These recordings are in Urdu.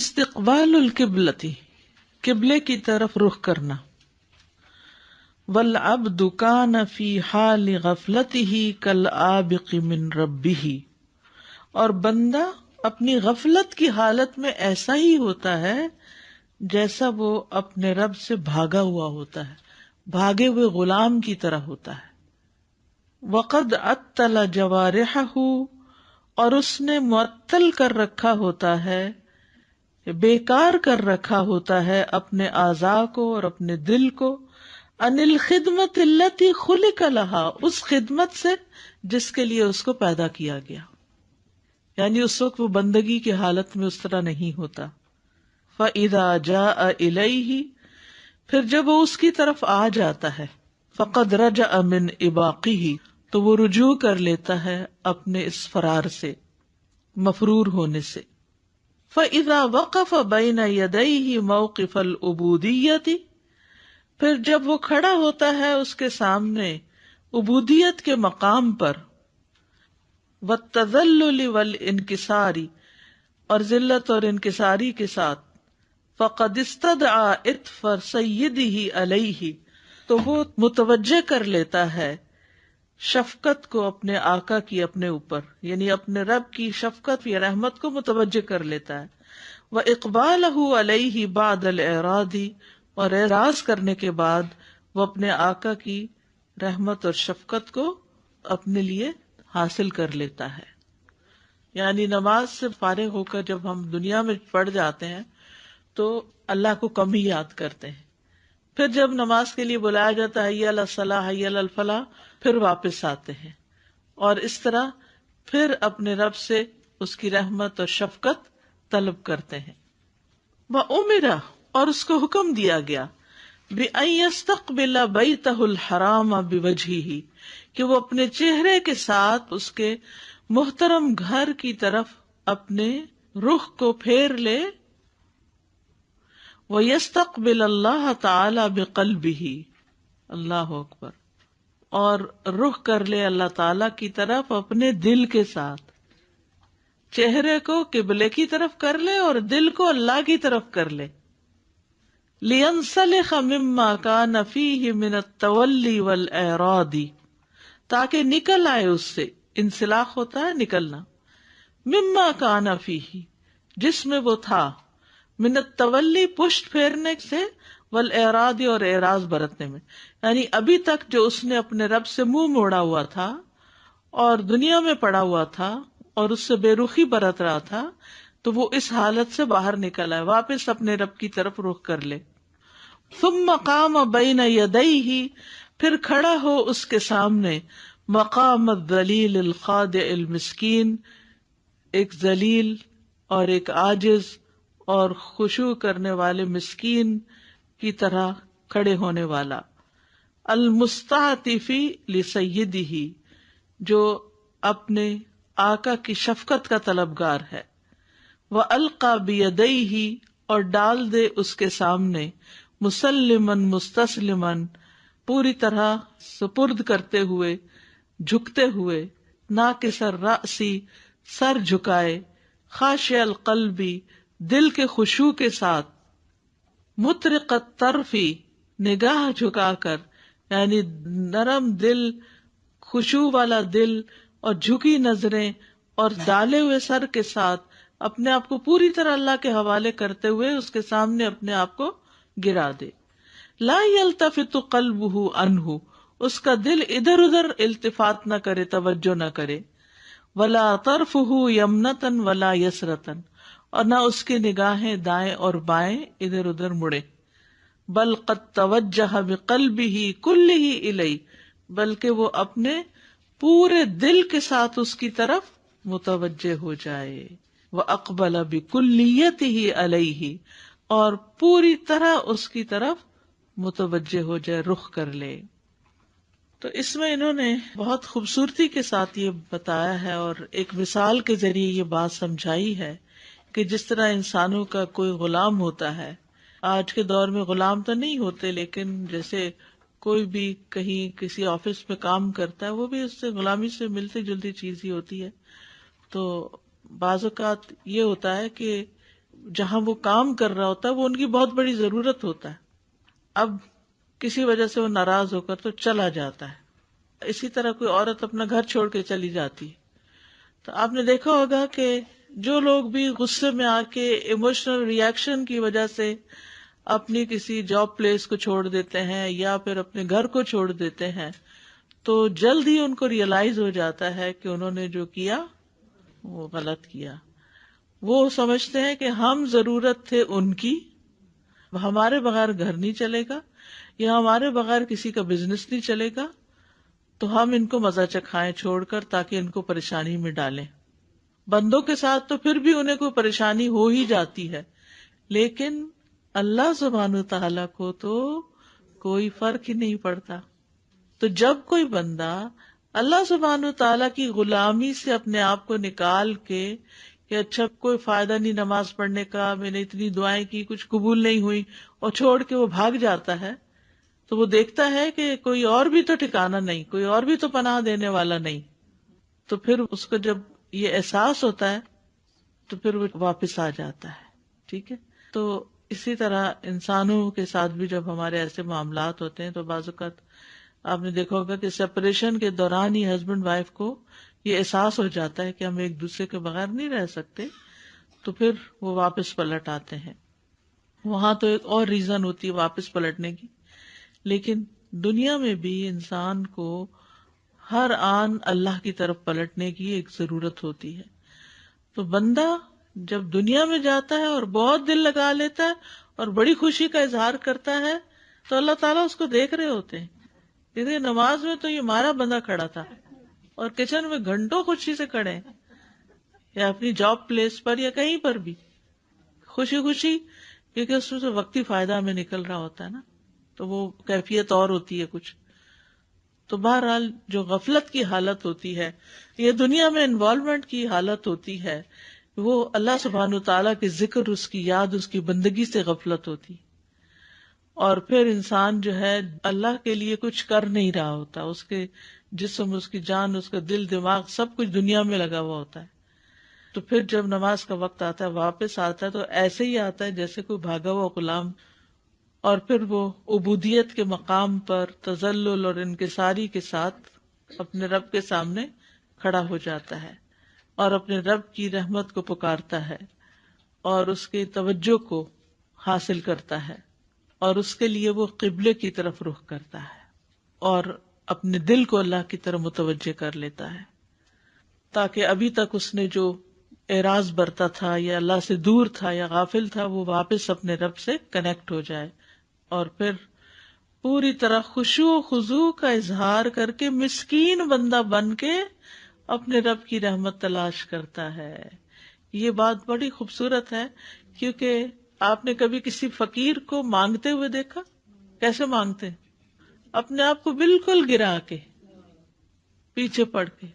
استقبال القبلتی، قبلے کی طرف رخ کرنا. والعبد کان فی حال غفلتہ کالآبق من ربہ، اور بندہ اپنی غفلت کی حالت میں ایسا ہی ہوتا ہے جیسا وہ اپنے رب سے بھاگا ہوا ہوتا ہے، بھاگے ہوئے غلام کی طرح ہوتا ہے. وقد عطل جوارحہ، اور اس نے معطل کر رکھا ہوتا ہے، بیکار کر رکھا ہوتا ہے اپنے اعضاء کو اور اپنے دل کو، ان الخدمت التی خلق لہا، اس خدمت سے جس کے لیے اس کو پیدا کیا گیا. یعنی اس وقت وہ بندگی کی حالت میں اس طرح نہیں ہوتا. فَإِذَا جَاءَ إِلَيْهِ، پھر جب وہ اس کی طرف آ جاتا ہے، فَقَدْ رَجَعَ مِنْ إِبَاقِهِ، تو وہ رجوع کر لیتا ہے اپنے اس فرار سے، مفرور ہونے سے. فَإِذَا وَقَفَ بَيْنَ يَدَيْهِ مَوْقِفَ الْعُبُودِيَّةِ، پھر جب وہ کھڑا ہوتا ہے اس کے سامنے عبودیت کے مقام پر، وَالتَّذَلُّلِ وَالْإِنْكِسَارِ، اور ذلت اور انکساری کے ساتھ، فَقَدْ اسْتَدْعَى عِطْفَ سَيِّدِهِ عَلَيْهِ، تو وہ متوجہ کر لیتا ہے شفقت کو اپنے آقا کی اپنے اوپر، یعنی اپنے رب کی شفقت یا رحمت کو متوجہ کر لیتا ہے. وَإِقْبَالَهُ عَلَيْهِ بَعْدَ الْإِعْرَاضِ، اور اعراض کرنے کے بعد وہ اپنے آقا کی رحمت اور شفقت کو اپنے لیے حاصل کر لیتا ہے. یعنی نماز سے فارغ ہو کر جب ہم دنیا میں پڑ جاتے ہیں تو اللہ کو کم ہی یاد کرتے ہیں، پھر جب نماز کے لیے بلایا جاتا ہے حی علی الصلاح حی علی الفلاح، پھر واپس آتے ہیں اور اس طرح پھر اپنے رب سے اس کی رحمت اور شفقت طلب کرتے ہیں. وَأُمِرَ، اور اس کو حکم دیا گیا، بِأَن يَسْتَقْبِلَ بَيْتَهُ الْحَرَامَ بِوَجْهِهِ، کہ وہ اپنے چہرے کے ساتھ اس کے محترم گھر کی طرف اپنے رخ کو پھیر لے. وَيَسْتَقْبِلَ اللَّهَ تَعَالَى بِقَلْبِهِ، اللہ اکبر، اور رخ کر لے اللہ تعالی کی طرف اپنے دل کے ساتھ. چہرے کو قبلے کی طرف کر لے اور دل کو اللہ کی طرف کر لے. لِيَنْسَلِخَ مِمَّا كَانَ فِيهِ مِنَ التَّوَلِّ وَالْإِعْرَاضِ، تاکہ نکل آئے اس سے، انسلاخ ہوتا ہے نکلنا، مما کان فیہ، جس میں وہ تھا، من التولی، پشت پھیرنے سے، والاعراض، اور اعراض برتنے میں. یعنی ابھی تک جو اس نے اپنے رب سے منہ موڑا ہوا تھا اور دنیا میں پڑا ہوا تھا اور اس سے بے رخی برت رہا تھا، تو وہ اس حالت سے باہر نکل آئے، واپس اپنے رب کی طرف رخ کر لے. ثم قام بین یدیہ، پھر کھڑا ہو اس کے سامنے، مقام الذلیل الخاضع المسکین، ایک ذلیل اور ایک عاجز اور خشوع کرنے والے مسکین کی طرح کھڑے ہونے والا. المستعطف لسیدہ، جو اپنے آقا کی شفقت کا طلبگار ہے. وَأَلْقَى بِيَدَيْهِ، اور ڈال دے اس کے سامنے، مسلماً مستسلماً، پوری طرح سپرد کرتے ہوئے، جھکتے ہوئے، ناکس الرأس، سر جھکائے، خاشع القلب، دل کے خشوع کے ساتھ، مطرق الطرف، نگاہ جھکا کر، یعنی نرم دل، خشوع والا دل اور جھکی نظریں اور ڈالے ہوئے سر کے ساتھ اپنے آپ کو پوری طرح اللہ کے حوالے کرتے ہوئے اس کے سامنے اپنے آپ کو گرا دے. لا یلتفت قلبہ عنہ، اس کا دل ادھر ادھر التفات نہ کرے، توجہ نہ کرے. ولا طرفہ یمنۃ ولا یسرۃ، اور نہ اس کی نگاہیں دائیں اور بائیں ادھر ادھر مڑے. بل قد توجہ بقلبہ کلہ الیہ، بلکہ وہ اپنے پورے دل کے ساتھ اس کی طرف متوجہ ہو جائے. وَأَقْبَلَ بِكُلِّيَّتِهِ عَلَيْهِ، اور پوری طرح اس کی طرف متوجہ ہو جائے، رخ کر لے. تو اس میں انہوں نے بہت خوبصورتی کے ساتھ یہ بتایا ہے اور ایک مثال کے ذریعے یہ بات سمجھائی ہے کہ جس طرح انسانوں کا کوئی غلام ہوتا ہے، آج کے دور میں غلام تو نہیں ہوتے، لیکن جیسے کوئی بھی کہیں کسی آفس میں کام کرتا ہے، وہ بھی اس سے غلامی سے ملتی جلتی چیز ہی ہوتی ہے. تو بعض اوقات یہ ہوتا ہے کہ جہاں وہ کام کر رہا ہوتا ہے وہ ان کی بہت بڑی ضرورت ہوتا ہے. اب کسی وجہ سے وہ ناراض ہو کر تو چلا جاتا ہے. اسی طرح کوئی عورت اپنا گھر چھوڑ کے چلی جاتی ہے تو آپ نے دیکھا ہوگا کہ جو لوگ بھی غصے میں آ کے ایموشنل ریئیکشن کی وجہ سے اپنی کسی جاب پلیس کو چھوڑ دیتے ہیں یا پھر اپنے گھر کو چھوڑ دیتے ہیں تو جلد ہی ان کو ریئلائز ہو جاتا ہے کہ انہوں نے جو کیا وہ غلط کیا. وہ سمجھتے ہیں کہ ہم ضرورت تھے ان کی، ہمارے بغیر گھر نہیں چلے گا یا ہمارے بغیر کسی کا بزنس نہیں چلے گا، تو ہم ان کو مزہ چکھائیں چھوڑ کر تاکہ ان کو پریشانی میں ڈالیں. بندوں کے ساتھ تو پھر بھی انہیں کوئی پریشانی ہو ہی جاتی ہے، لیکن اللہ سبحانہ تعالیٰ کو تو کوئی فرق ہی نہیں پڑتا. تو جب کوئی بندہ اللہ سبحانہ تعالیٰ کی غلامی سے اپنے آپ کو نکال کے کہ اچھا کوئی فائدہ نہیں نماز پڑھنے کا، میں نے اتنی دعائیں کی کچھ قبول نہیں ہوئی، اور چھوڑ کے وہ بھاگ جاتا ہے، تو وہ دیکھتا ہے کہ کوئی اور بھی تو ٹھکانہ نہیں، کوئی اور بھی تو پناہ دینے والا نہیں. تو پھر اس کو جب یہ احساس ہوتا ہے تو پھر وہ واپس آ جاتا ہے. ٹھیک ہے. تو اسی طرح انسانوں کے ساتھ بھی جب ہمارے ایسے معاملات ہوتے ہیں تو بعض اوقات آپ نے دیکھا ہوگا کہ سپریشن کے دوران ہی ہسبینڈ وائف کو یہ احساس ہو جاتا ہے کہ ہم ایک دوسرے کے بغیر نہیں رہ سکتے، تو پھر وہ واپس پلٹ آتے ہیں. وہاں تو ایک اور ریزن ہوتی ہے واپس پلٹنے کی، لیکن دنیا میں بھی انسان کو ہر آن اللہ کی طرف پلٹنے کی ایک ضرورت ہوتی ہے. تو بندہ جب دنیا میں جاتا ہے اور بہت دل لگا لیتا ہے اور بڑی خوشی کا اظہار کرتا ہے تو اللہ تعالیٰ اس کو دیکھ رہے ہوتے ہیں. دیکھیے نماز میں تو یہ مارا بندہ کھڑا تھا اور کچن میں گھنٹوں خوشی سے کھڑے ہیں، یا اپنی جاب پلیس پر یا کہیں پر بھی خوشی خوشی، کیونکہ اس میں سے وقتی فائدہ ہمیں نکل رہا ہوتا ہے نا، تو وہ کیفیت اور ہوتی ہے کچھ. تو بہرحال جو غفلت کی حالت ہوتی ہے، یہ دنیا میں انوالومنٹ کی حالت ہوتی ہے، وہ اللہ سبحانہ تعالیٰ کے ذکر، اس کی یاد، اس کی بندگی سے غفلت ہوتی. اور پھر انسان جو ہے اللہ کے لیے کچھ کر نہیں رہا ہوتا، اس کے جسم، اس کی جان، اس کا دل، دماغ، سب کچھ دنیا میں لگا ہوا ہوتا ہے. تو پھر جب نماز کا وقت آتا ہے، واپس آتا ہے، تو ایسے ہی آتا ہے جیسے کوئی بھاگا ہوا غلام، اور پھر وہ عبودیت کے مقام پر تذلل اور انکساری کے ساتھ اپنے رب کے سامنے کھڑا ہو جاتا ہے اور اپنے رب کی رحمت کو پکارتا ہے اور اس کی توجہ کو حاصل کرتا ہے، اور اس کے لیے وہ قبلے کی طرف رخ کرتا ہے اور اپنے دل کو اللہ کی طرف متوجہ کر لیتا ہے، تاکہ ابھی تک اس نے جو اعراض برتا تھا یا اللہ سے دور تھا یا غافل تھا، وہ واپس اپنے رب سے کنیکٹ ہو جائے، اور پھر پوری طرح خشوع و خضوع کا اظہار کر کے مسکین بندہ بن کے اپنے رب کی رحمت تلاش کرتا ہے. یہ بات بڑی خوبصورت ہے، کیونکہ آپ نے کبھی کسی فقیر کو مانگتے ہوئے دیکھا؟ کیسے مانگتے؟ اپنے آپ کو بالکل گرا کے، پیچھے پڑ کے،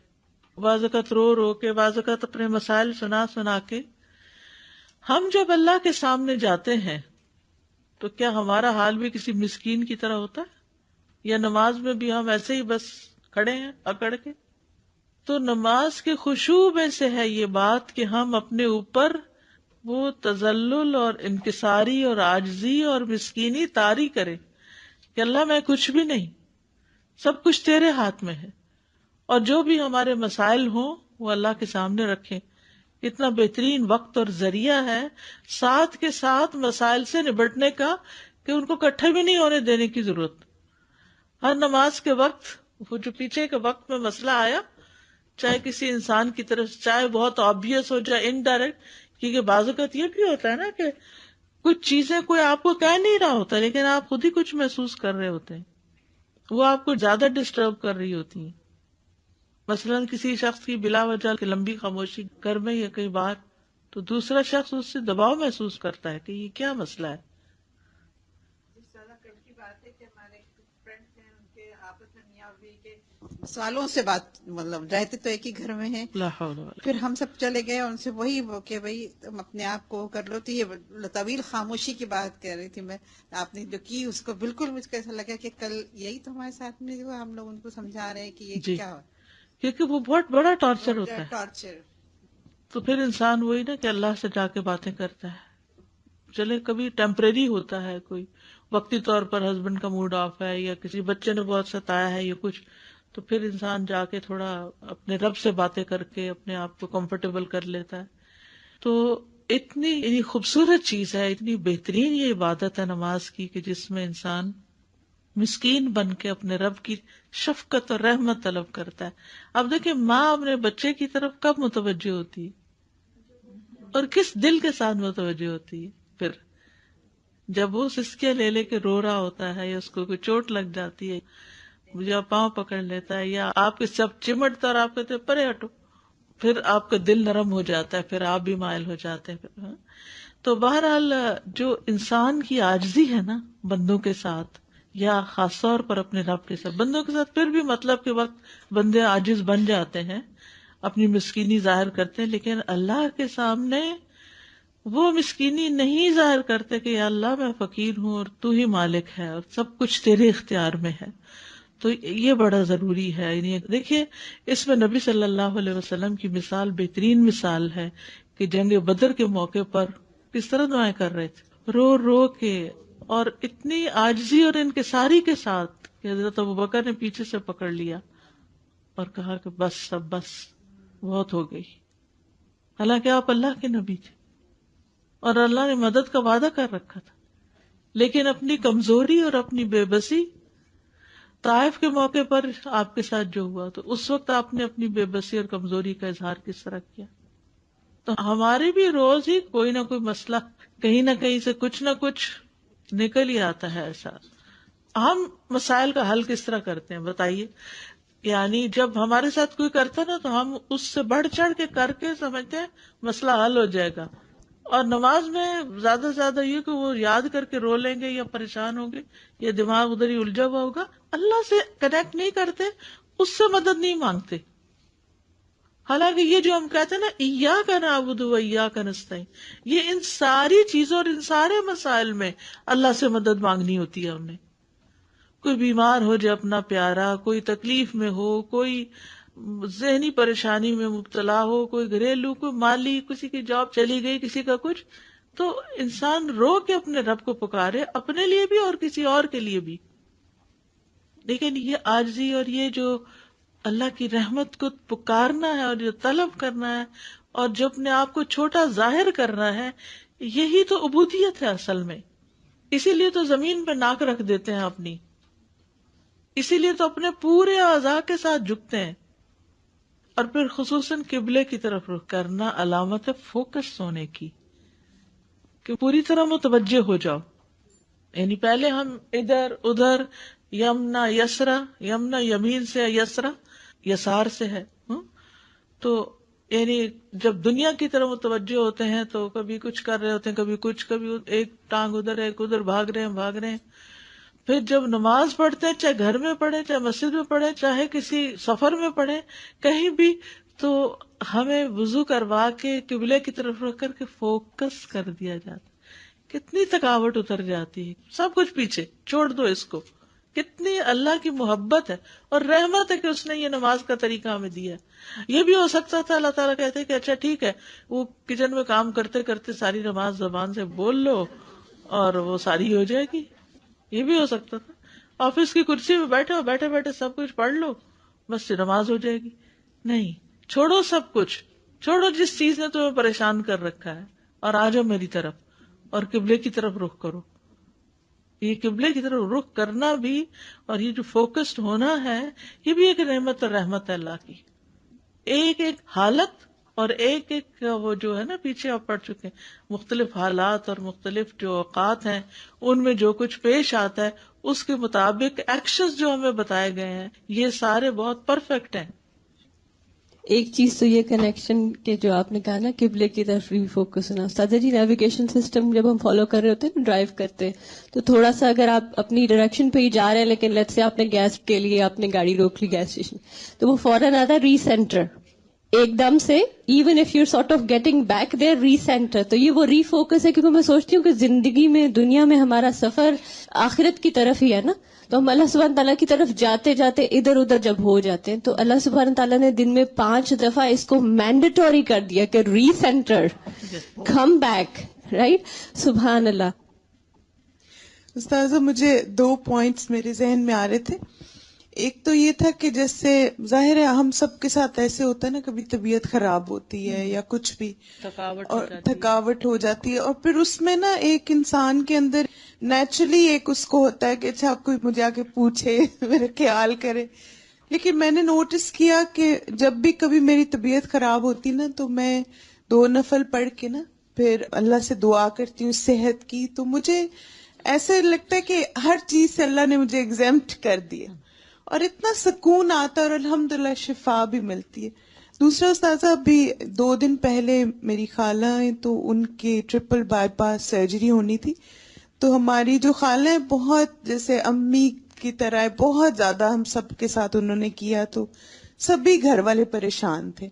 بعض اوقات رو رو کے، بعض اوقات اپنے مسائل سنا سنا کے. ہم جب اللہ کے سامنے جاتے ہیں تو کیا ہمارا حال بھی کسی مسکین کی طرح ہوتا ہے، یا نماز میں بھی ہم ایسے ہی بس کھڑے ہیں اکڑ کے؟ تو نماز کے خشوع میں سے ہے یہ بات کہ ہم اپنے اوپر وہ تذلل اور انکساری اور عاجزی اور مسکینی طاری کرے کہ اللہ میں کچھ بھی نہیں، سب کچھ تیرے ہاتھ میں ہے، اور جو بھی ہمارے مسائل ہوں وہ اللہ کے سامنے رکھیں. اتنا بہترین وقت اور ذریعہ ہے ساتھ کے ساتھ مسائل سے نبٹنے کا کہ ان کو اکٹھے بھی نہیں ہونے دینے کی ضرورت. ہر نماز کے وقت وہ جو پیچھے کے وقت میں مسئلہ آیا، چاہے کسی انسان کی طرف، چاہے بہت آبویس ہو جائے انڈائریکٹ، کیونکہ بعض اوقات یہ بھی ہوتا ہے نا کہ کچھ چیزیں کوئی آپ کو کہہ نہیں رہا ہوتا لیکن آپ خود ہی کچھ محسوس کر رہے ہوتے ہیں، وہ آپ کو زیادہ ڈسٹرب کر رہی ہوتی ہیں. مثلاً کسی شخص کی بلا وجہ لمبی خاموشی گھر میں یا کہیں باہر، تو دوسرا شخص اس سے دباؤ محسوس کرتا ہے کہ یہ کیا مسئلہ ہے. کی بات ہے کہ ہمارے فرینڈ ہیں، ان کے آپس میں میاں بیوی کے سالوں سے بات، مطلب رہتے تو ایک ہی گھر میں ہیں، لا حول ولا پھر ہم سب چلے گئے ان سے وہی کہ بھائی تم اپنے آپ کو کر لو. تو یہ طویل خاموشی کی بات کہہ رہی تھی میں، آپ نے جو کی اس کو بالکل مجھ کو ایسا لگا کہ کل یہی تو ہمارے ساتھ میں جو ہم لوگ ان کو سمجھا رہے ہیں کہ یہ جی، کیا کیونکہ وہ بہت بڑا ٹارچر ہوتا ہے. ٹارچر. تو پھر انسان وہی نا کہ اللہ سے جا کے باتیں کرتا ہے چلے کبھی ٹیمپریری ہوتا ہے، کوئی وقتی طور پر ہسبینڈ کا موڈ آف ہے یا کسی بچے نے بہت ستایا ہے یا کچھ، تو پھر انسان جا کے تھوڑا اپنے رب سے باتیں کر کے اپنے آپ کو کمفرٹیبل کر لیتا ہے. تو اتنی خوبصورت چیز ہے، اتنی بہترین یہ عبادت ہے نماز کی کہ جس میں انسان مسکین بن کے اپنے رب کی شفقت اور رحمت طلب کرتا ہے. اب دیکھیں ماں اپنے بچے کی طرف کب متوجہ ہوتی ہے اور کس دل کے ساتھ متوجہ ہوتی ہے؟ پھر جب وہ سسکیاں لے لے کے رو رہا ہوتا ہے یا اس کو کوئی چوٹ لگ جاتی ہے یا پاؤں پکڑ لیتا ہے یا آپ کے سب چمٹتا اور آپ کہتے ہیں پرے ہٹو، پھر آپ کا دل نرم ہو جاتا ہے، پھر آپ بھی مائل ہو جاتے ہیں. تو بہرحال جو انسان کی عاجزی ہے نا بندوں کے ساتھ، یا خاص طور پر اپنے رب کے ساتھ، بندوں کے ساتھ پھر بھی مطلب کے وقت بندے عاجز بن جاتے ہیں، اپنی مسکینی ظاہر کرتے ہیں، لیکن اللہ کے سامنے وہ مسکینی نہیں ظاہر کرتے کہ یا اللہ میں فقیر ہوں اور تو ہی مالک ہے اور سب کچھ تیرے اختیار میں ہے. تو یہ بڑا ضروری ہے. یعنی دیکھیے اس میں نبی صلی اللہ علیہ وسلم کی مثال بہترین مثال ہے کہ جنگ بدر کے موقع پر کس طرح دعائیں کر رہے تھے، رو رو کے اور اتنی عاجزی اور انکساری کے ساتھ کہ حضرت ابوبکر نے پیچھے سے پکڑ لیا اور کہا کہ بس اب بس بہت ہو گئی. حالانکہ آپ اللہ کے نبی تھے اور اللہ نے مدد کا وعدہ کر رکھا تھا، لیکن اپنی کمزوری اور اپنی بے بسی، طائف کے موقع پر آپ کے ساتھ جو ہوا تو اس وقت آپ نے اپنی بے بسی اور کمزوری کا اظہار کس طرح کیا. تو ہمارے بھی روز ہی کوئی نہ کوئی مسئلہ کہیں نہ کہیں سے کچھ نہ کچھ نکل ہی آتا ہے. ایسا ہم مسائل کا حل کس طرح کرتے ہیں بتائیے؟ یعنی جب ہمارے ساتھ کوئی کرتا نا تو ہم اس سے بڑھ چڑھ کے کر کے سمجھتے ہیں مسئلہ حل ہو جائے گا. اور نماز میں زیادہ سے زیادہ یہ کہ وہ یاد کر کے رو لیں گے یا پریشان ہوں گے یا دماغ ادھر ہی الجھا ہوا ہوگا، اللہ سے کنیکٹ نہیں کرتے، اس سے مدد نہیں مانگتے. حالانکہ یہ جو ہم کہتے ہیں نا ایاک نعبد و ایاک نستعین، یہ ان ساری چیزوں اور ان سارے مسائل میں اللہ سے مدد مانگنی ہوتی ہے. ہم نے کوئی بیمار ہو جائے اپنا پیارا، کوئی تکلیف میں ہو، کوئی ذہنی پریشانی میں مبتلا ہو، کوئی گھریلو، کوئی مالی، کسی کی جاب چلی گئی، کسی کا کچھ، تو انسان رو کے اپنے رب کو پکارے، اپنے لیے بھی اور کسی اور کے لیے بھی. لیکن یہ عاجزی اور یہ جو اللہ کی رحمت کو پکارنا ہے اور جو طلب کرنا ہے اور جو اپنے آپ کو چھوٹا ظاہر کرنا ہے، یہی تو عبودیت ہے اصل میں. اسی لیے تو زمین پہ ناک رکھ دیتے ہیں اپنی، اسی لیے تو اپنے پورے اعضاء کے ساتھ جھکتے ہیں. اور پھر خصوصاً قبلے کی طرف رخ کرنا علامت ہے فوکس ہونے کی، کہ پوری طرح متوجہ ہو جاؤ. یعنی پہلے ہم ادھر ادھر، یمنا یسرا، یمنا یمین سے، یسرا یسار سے ہے. تو یعنی جب دنیا کی طرف متوجہ ہوتے ہیں تو کبھی کچھ کر رہے ہوتے ہیں، کبھی کچھ، کبھی ایک ٹانگ ادھر ہے ایک ادھر، بھاگ رہے ہیں. پھر جب نماز پڑھتے ہیں، چاہے گھر میں پڑھیں، چاہے مسجد میں پڑھیں، چاہے کسی سفر میں پڑھیں، کہیں بھی، تو ہمیں وضو کروا کے قبلے کی طرف رکھ کر کے فوکس کر دیا جاتا. کتنی تھکاوٹ اتر جاتی ہے، سب کچھ پیچھے چھوڑ دو اس کو. کتنی اللہ کی محبت ہے اور رحمت ہے کہ اس نے یہ نماز کا طریقہ ہمیں دیا. یہ بھی ہو سکتا تھا اللہ تعالیٰ کہتے کہ اچھا ٹھیک ہے، وہ کچن میں کام کرتے کرتے ساری نماز زبان سے بول لو اور وہ ساری ہو جائے گی. یہ بھی ہو سکتا تھا. آفس کی کرسی میں بیٹھے بیٹھے سب کچھ پڑھ لو، بس نماز ہو جائے گی. نہیں، چھوڑو سب کچھ، چھوڑو جس چیز نے تمہیں پریشان کر رکھا ہے اور آ جاؤ میری طرف اور قبلے کی طرف رخ کرو. یہ قبلے کی طرف رخ کرنا بھی اور یہ جو فوکسڈ ہونا ہے، یہ بھی ایک نعمت اور رحمت ہے اللہ کی. ایک ایک حالت اور ایک ایک وہ جو ہے نا پیچھے آپ پڑھ چکے ہیں، مختلف حالات اور مختلف جو اوقات ہیں ان میں جو کچھ پیش آتا ہے اس کے مطابق ایکشنز جو ہمیں بتائے گئے ہیں، یہ سارے بہت پرفیکٹ ہیں. ایک چیز تو یہ کنیکشن کے جو آپ نے کہا نا قبلے کی طرف ری فوکس ہونا. استاد جی نیویگیشن سسٹم جب ہم فالو کر رہے ہوتے ہیں نا، ڈرائیو کرتے ہیں، تو تھوڑا سا اگر آپ اپنی ڈائریکشن پہ ہی جا رہے ہیں لیکن لیٹس سے آپ نے گیس کے لیے آپ نے گاڑی روک لی گیس اسٹیشن، تو وہ فوراً آتا ہے ری سینٹر ایک دم سے. Even if you sort of getting back there, recentre. تو یہ وہ ری فوکس ہے، کیونکہ میں سوچتی ہوں کہ زندگی میں دنیا میں ہمارا سفر آخرت کی طرف ہی ہے نا. تو ہم اللہ سبحانہ تعالیٰ کی طرف جاتے جاتے ادھر ادھر جب ہو جاتے ہیں تو اللہ سبحانہ تعالیٰ نے دن میں 5 دفعہ اس کو مینڈیٹوری کر دیا کہ ری سینٹر، کم بیک، رائٹ. سبحان اللہ. استاذہ مجھے 2 پوائنٹس میرے ذہن میں آ رہے تھے. ایک تو یہ تھا کہ جیسے ظاہر ہے ہم سب کے ساتھ ایسے ہوتا ہے نا, کبھی طبیعت خراب ہوتی ہے یا کچھ بھی, اور تھکاوٹ ہو جاتی ہے, اور پھر اس میں نا ایک انسان کے اندر نیچرلی ایک اس کو ہوتا ہے کہ اچھا کوئی مجھے آ کے پوچھے, میرا خیال کرے. لیکن میں نے نوٹس کیا کہ جب بھی کبھی میری طبیعت خراب ہوتی نا تو میں 2 نفل پڑھ کے نا پھر اللہ سے دعا کرتی ہوں صحت کی, تو مجھے ایسے لگتا ہے کہ ہر چیز سے اللہ نے مجھے ایگزیمپٹ کر دیا, اور اتنا سکون آتا ہے, اور الحمدللہ شفا بھی ملتی ہے. دوسرا استاذہ, ابھی 2 دن پہلے میری خالہ ہیں تو ان کی ٹرپل بائی پاس سرجری ہونی تھی. تو ہماری جو خالہ ہیں بہت جیسے امی کی طرح بہت زیادہ ہم سب کے ساتھ انہوں نے کیا, تو سبھی گھر والے پریشان تھے.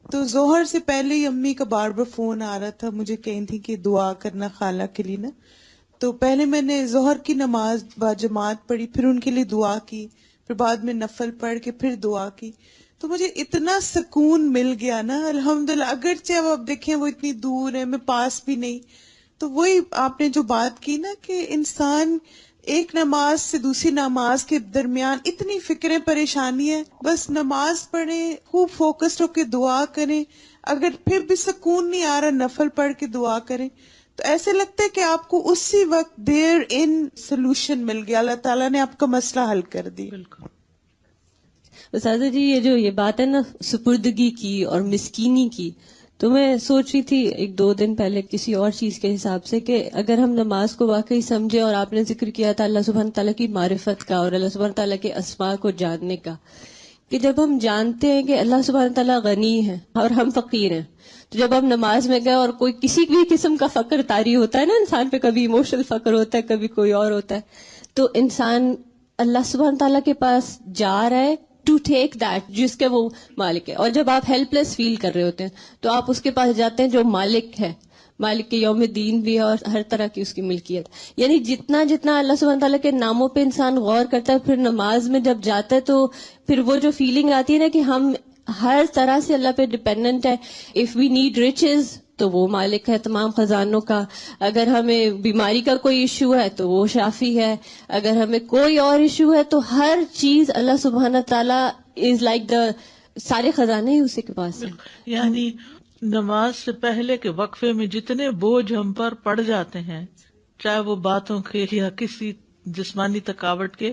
تو ظہر سے پہلے ہی امی کا بار بار فون آ رہا تھا, مجھے کہیں تھی کہ دعا کرنا خالہ کے لیے نا. تو پہلے میں نے ظہر کی نماز با جماعت پڑھی, پھر ان کے لیے دعا کی, پھر بعد میں نفل پڑھ کے پھر دعا کی. تو مجھے اتنا سکون مل گیا نا الحمدللہ. اگرچہ اب آپ دیکھیں وہ اتنی دور ہے, میں پاس بھی نہیں. تو وہی آپ نے جو بات کی نا کہ انسان ایک نماز سے دوسری نماز کے درمیان اتنی فکریں پریشانی ہے, بس نماز پڑھیں, خوب فوکسڈ ہو کے دعا کریں. اگر پھر بھی سکون نہیں آ رہا, نفل پڑھ کے دعا کریں, تو ایسے لگتا ہے کہ آپ کو اسی وقت دیر ان سولوشن مل گیا, اللہ تعالیٰ نے آپ کا مسئلہ حل کر دی. بالکل. اساتذہ جی یہ بات ہے نا سپردگی کی اور مسکینی کی, تو میں سوچ رہی تھی 1-2 دن پہلے کسی اور چیز کے حساب سے کہ اگر ہم نماز کو واقعی سمجھے, اور آپ نے ذکر کیا تھا اللہ سبحانہ تعالیٰ کی معرفت کا اور اللہ سبحانہ تعالیٰ کے اسماء کو جاننے کا, کہ جب ہم جانتے ہیں کہ اللہ سبحانہ تعالیٰ غنی ہے اور ہم فقیر ہیں, تو جب ہم نماز میں گئے اور کوئی کسی بھی قسم کا فقر طاری ہوتا ہے نا انسان پہ, کبھی ایموشنل فقر ہوتا ہے, کبھی کوئی اور ہوتا ہے, تو انسان اللہ سبحانہ تعالیٰ کے پاس جا رہا ہے ٹو ٹیک دیٹ جس کے وہ مالک ہے. اور جب آپ ہیلپ لیس فیل کر رہے ہوتے ہیں تو آپ اس کے پاس جاتے ہیں جو مالک ہے, مالک کے یوم دین بھی ہے اور ہر طرح کی اس کی ملکیت. یعنی جتنا جتنا اللہ سبحانہ تعالیٰ کے ناموں پہ انسان غور کرتا ہے, پھر نماز میں جب جاتا ہے تو پھر وہ جو فیلنگ آتی ہے نا کہ ہم ہر طرح سے اللہ پہ ڈپینڈنٹ ہے. اف وی نیڈ riches تو وہ مالک ہے تمام خزانوں کا, اگر ہمیں بیماری کا کوئی ایشو ہے تو وہ شافی ہے, اگر ہمیں کوئی اور ایشو ہے تو ہر چیز اللہ سبحانہ تعالیٰ از لائک دا سارے خزانے ہی اسی کے پاس ہیں. یعنی نماز سے پہلے کے وقفے میں جتنے بوجھ ہم پر پڑ جاتے ہیں, چاہے وہ باتوں کے یا کسی جسمانی تھکاوٹ کے,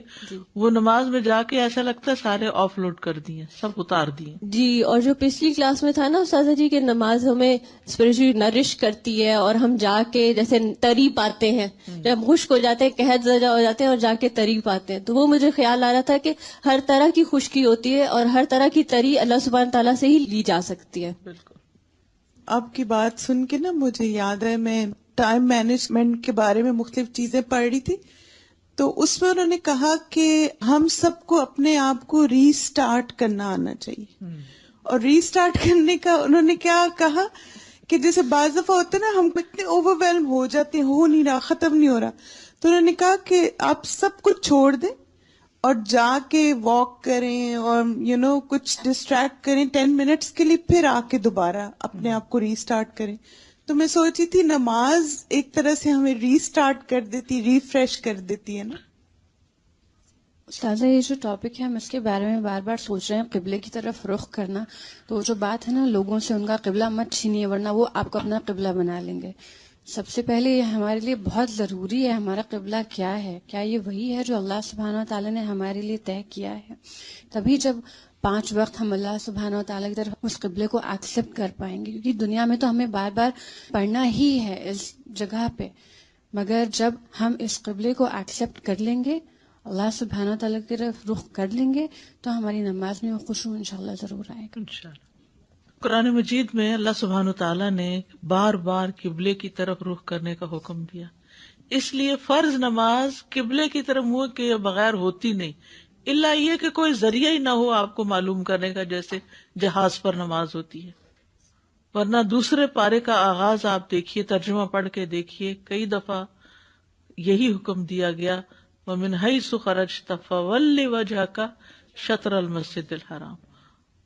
وہ نماز میں جا کے ایسا لگتا ہے سارے آف لوڈ کر دیے, سب اتار دیے. جی, اور جو پچھلی کلاس میں تھا نا استاذہ جی کہ نماز ہمیں اسپرچولی نرش کرتی ہے, اور ہم جا کے جیسے تری پاتے ہیں, جب ہم خشک ہو جاتے ہیں, قحط زدہ ہو جاتے ہیں, اور جا کے تری پاتے ہیں, تو وہ مجھے خیال آ رہا تھا کہ ہر طرح کی خشکی ہوتی ہے اور ہر طرح کی تری اللہ سبحانہ تعالیٰ سے ہی لی جا سکتی ہے. بالکل. آپ کی بات سن کے نا مجھے یاد ہے, میں ٹائم مینجمنٹ کے بارے میں مختلف چیزیں پڑھ رہی تھی, تو اس میں انہوں نے کہا کہ ہم سب کو اپنے آپ کو ری سٹارٹ کرنا آنا چاہیے. اور ری سٹارٹ کرنے کا انہوں نے کیا کہا کہ جیسے بعض دفعہ ہوتا ہے نا ہم اتنے اوور ویلم ہو جاتے ہیں, ہو نہیں رہا, ختم نہیں ہو رہا, تو انہوں نے کہا کہ آپ سب کچھ چھوڑ دیں اور جا کے واک کریں اور کچھ ڈسٹریکٹ کریں 10 منٹس کے لیے, پھر آ کے دوبارہ اپنے آپ کو ری سٹارٹ کریں. تو میں سوچی تھی نماز ایک طرح سے ہمیں ری سٹارٹ کر دیتی, ریفریش کر دیتی ہے نا. استاذہ یہ جو ٹاپک ہے ہم اس کے بارے میں بار بار سوچ رہے ہیں, قبلے کی طرف رخ کرنا, تو جو بات ہے نا لوگوں سے ان کا قبلہ مت چھینیے ورنہ وہ آپ کو اپنا قبلہ بنا لیں گے. سب سے پہلے یہ ہمارے لیے بہت ضروری ہے, ہمارا قبلہ کیا ہے, کیا یہ وہی ہے جو اللہ سبحانہ تعالیٰ نے ہمارے لیے طے کیا ہے. تبھی جب 5 وقت ہم اللہ سبحانہ تعالیٰ کی طرف اس قبلے کو ایکسیپٹ کر پائیں گے, کیونکہ دنیا میں تو ہمیں بار بار پڑھنا ہی ہے اس جگہ پہ, مگر جب ہم اس قبلے کو ایکسیپٹ کر لیں گے, اللہ سبحانہ تعالیٰ کی طرف رخ کر لیں گے, تو ہماری نماز میں وہ خشوع انشاءاللہ ضرور آئے گا. انشاءاللہ. قرآن مجید میں اللہ سبحانہ تعالیٰ نے بار بار قبلے کی طرف رخ کرنے کا حکم دیا, اس لیے فرض نماز قبلے کی طرف منہ کے بغیر ہوتی نہیں, الا یہ کہ کوئی ذریعہ ہی نہ ہو آپ کو معلوم کرنے کا, جیسے جہاز پر نماز ہوتی ہے. ورنہ دوسرے پارے کا آغاز آپ دیکھیے, ترجمہ پڑھ کے دیکھیے, کئی دفعہ یہی حکم دیا گیا, وَمِنْ حَيْثُ خَرَجْتَ فَوَلِّ وَجْهَكَ شَطْرَ الْمَسْجِدِ الْحَرَامِ,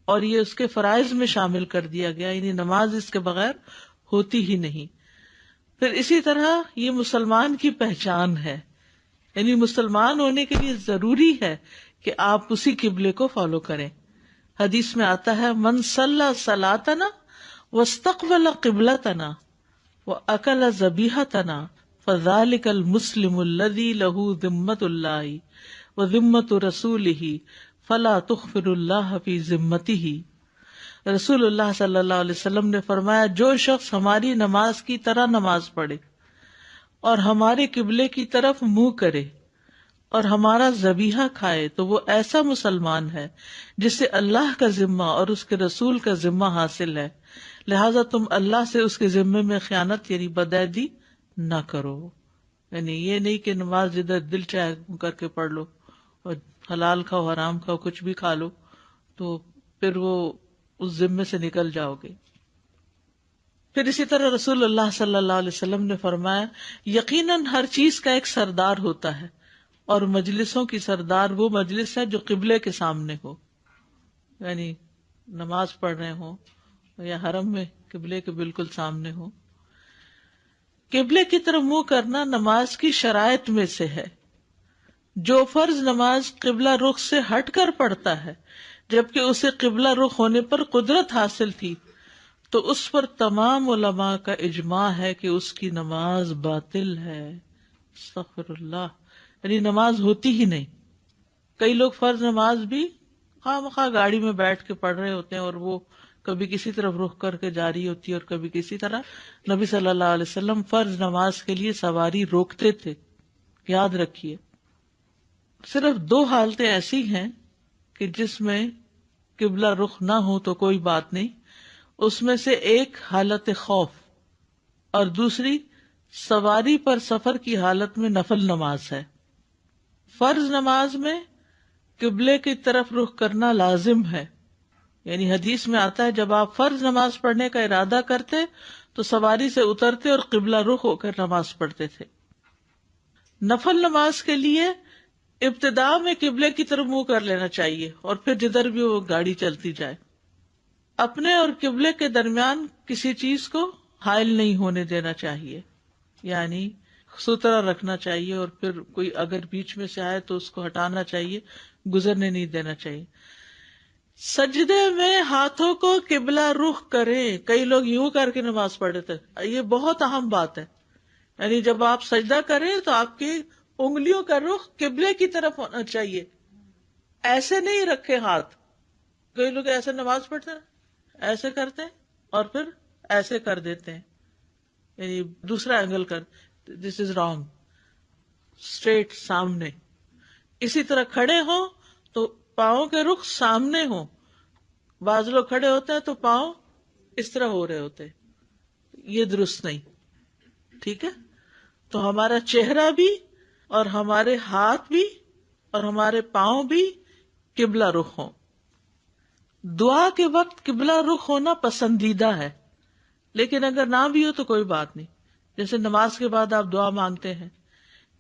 اور یہ اس کے فرائض میں شامل کر دیا گیا, یعنی نماز اس کے بغیر ہوتی ہی نہیں. پھر اسی طرح یہ مسلمان کی پہچان ہے، یعنی مسلمان ہونے کے لیے ضروری ہے کہ آپ اسی قبلے کو فالو کریں. حدیث میں آتا ہے من صلی صلاتنا واستقبل قبلتنا واکل ذبیحتنا فذلک المسلم الذی له ذمۃ اللہ وذمۃ رسولہ فلا تخفر اللہ فی ذمتہ. رسول اللہ صلی اللہ علیہ وسلم نے فرمایا جو شخص ہماری نماز کی طرح نماز پڑھے اور ہمارے قبلے کی طرف منہ کرے اور ہمارا ذبیحہ کھائے تو وہ ایسا مسلمان ہے جسے اللہ کا ذمہ اور اس کے رسول کا ذمہ حاصل ہے، لہذا تم اللہ سے اس کے ذمے میں خیانت یعنی بدعہدی نہ کرو. یعنی یہ نہیں کہ نماز جدھر دل چاہے کر کے پڑھ لو اور حلال کھاؤ حرام کھاؤ کچھ بھی کھا لو تو پھر وہ اس ذمے سے نکل جاؤ گے. پھر اسی طرح رسول اللہ صلی اللہ علیہ وسلم نے فرمایا یقیناً ہر چیز کا ایک سردار ہوتا ہے اور مجلسوں کی سردار وہ مجلس ہے جو قبلے کے سامنے ہو، یعنی نماز پڑھ رہے ہوں یا حرم میں قبلے کے بالکل سامنے ہو. قبلے کی طرف منہ کرنا نماز کی شرائط میں سے ہے. جو فرض نماز قبلہ رخ سے ہٹ کر پڑھتا ہے جبکہ اسے قبلہ رخ ہونے پر قدرت حاصل تھی تو اس پر تمام علماء کا اجماع ہے کہ اس کی نماز باطل ہے. استغفر اللہ، یعنی نماز ہوتی ہی نہیں. کئی لوگ فرض نماز بھی خواہ مخواہ گاڑی میں بیٹھ کے پڑھ رہے ہوتے ہیں اور وہ کبھی کسی طرف رخ کر کے جاری ہوتی ہے اور کبھی کسی طرح. نبی صلی اللہ علیہ وسلم فرض نماز کے لیے سواری روکتے تھے. یاد رکھیے صرف 2 حالتیں ایسی ہیں کہ جس میں قبلہ رخ نہ ہو تو کوئی بات نہیں. اس میں سے ایک حالت خوف اور دوسری سواری پر سفر کی حالت میں نفل نماز ہے. فرض نماز میں قبلے کی طرف رخ کرنا لازم ہے، یعنی حدیث میں آتا ہے جب آپ فرض نماز پڑھنے کا ارادہ کرتے تو سواری سے اترتے اور قبلہ رخ ہو کر نماز پڑھتے تھے. نفل نماز کے لیے ابتدا میں قبلے کی طرف منہ کر لینا چاہیے اور پھر جدھر بھی وہ گاڑی چلتی جائے. اپنے اور قبلے کے درمیان کسی چیز کو حائل نہیں ہونے دینا چاہیے، یعنی ستھرا رکھنا چاہیے اور پھر کوئی اگر بیچ میں سے آئے تو اس کو ہٹانا چاہیے، گزرنے نہیں دینا چاہیے. سجدے میں ہاتھوں کو قبلہ رخ کریں. کئی لوگ یوں کر کے نماز پڑھتے تھے، یہ بہت اہم بات ہے. یعنی جب آپ سجدہ کریں تو آپ کی انگلیوں کا رخ قبلے کی طرف ہونا چاہیے، ایسے نہیں رکھے ہاتھ. کئی لوگ ایسے نماز پڑھتے ہیں ایسے کرتے ہیں اور پھر ایسے کر دیتے ہیں، یعنی دوسرا اینگل کر. دس از رانگ. اسٹریٹ سامنے. اسی طرح کھڑے ہوں تو پاؤں کے رخ سامنے ہوں. بعض لوگ کھڑے ہوتے ہیں تو پاؤں اس طرح ہو رہے ہوتے، یہ درست نہیں. ٹھیک ہے، تو ہمارا چہرہ بھی اور ہمارے ہاتھ بھی اور ہمارے پاؤں بھی قبلہ رخ ہوں. دعا کے وقت قبلہ رخ ہونا پسندیدہ ہے، لیکن اگر نہ بھی ہو تو کوئی بات نہیں. جیسے نماز کے بعد آپ دعا مانگتے ہیں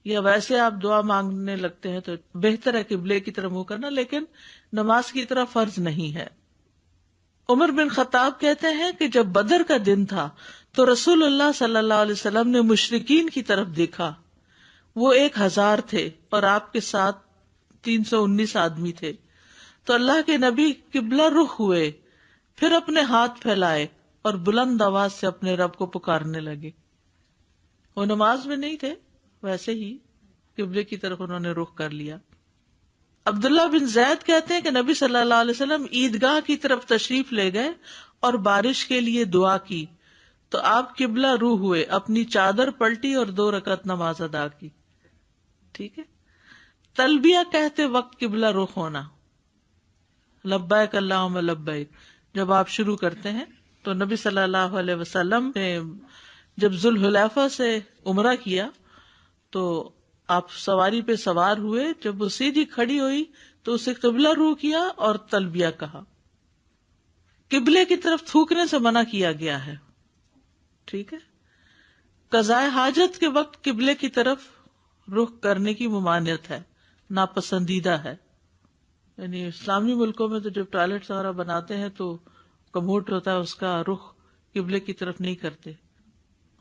یا ویسے آپ دعا مانگنے لگتے ہیں تو بہتر ہے قبلے کی طرف منہ کرنا، لیکن نماز کی طرح فرض نہیں ہے. عمر بن خطاب کہتے ہیں کہ جب بدر کا دن تھا تو رسول اللہ صلی اللہ علیہ وسلم نے مشرکین کی طرف دیکھا. وہ 1000 تھے اور آپ کے ساتھ 319 آدمی تھے. تو اللہ کے نبی قبلہ رخ ہوئے، پھر اپنے ہاتھ پھیلائے اور بلند آواز سے اپنے رب کو پکارنے لگے. وہ نماز میں نہیں تھے، ویسے ہی قبلے کی طرف انہوں نے رخ کر لیا. عبداللہ بن زید کہتے ہیں کہ نبی صلی اللہ علیہ وسلم عیدگاہ کی طرف تشریف لے گئے اور بارش کے لیے دعا کی تو آپ قبلہ روح ہوئے، اپنی چادر پلٹی اور 2 رکعت نماز ادا کی. ٹھیک ہے. تلبیہ کہتے وقت قبلہ رخ ہونا، لبیک اللہم لبیک جب آپ شروع کرتے ہیں. تو نبی صلی اللہ علیہ وسلم نے جب ذوالحلیفہ سے عمرہ کیا تو آپ سواری پہ سوار ہوئے، جب وہ سیدھی کھڑی ہوئی تو اسے قبلہ روح کیا اور تلبیہ کہا. قبلے کی طرف تھوکنے سے منع کیا گیا ہے. ٹھیک ہے. قضاء حاجت کے وقت قبلے کی طرف رخ کرنے کی ممانعت ہے، ناپسندیدہ ہے. یعنی اسلامی ملکوں میں تو جب ٹوائلٹ وغیرہ بناتے ہیں تو کموڈ ہوتا ہے، اس کا رخ قبلے کی طرف نہیں کرتے.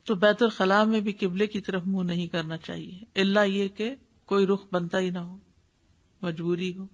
تو بیت الخلاء میں بھی قبلے کی طرف منہ نہیں کرنا چاہیے، الا یہ کہ کوئی رخ بنتا ہی نہ ہو، مجبوری ہو.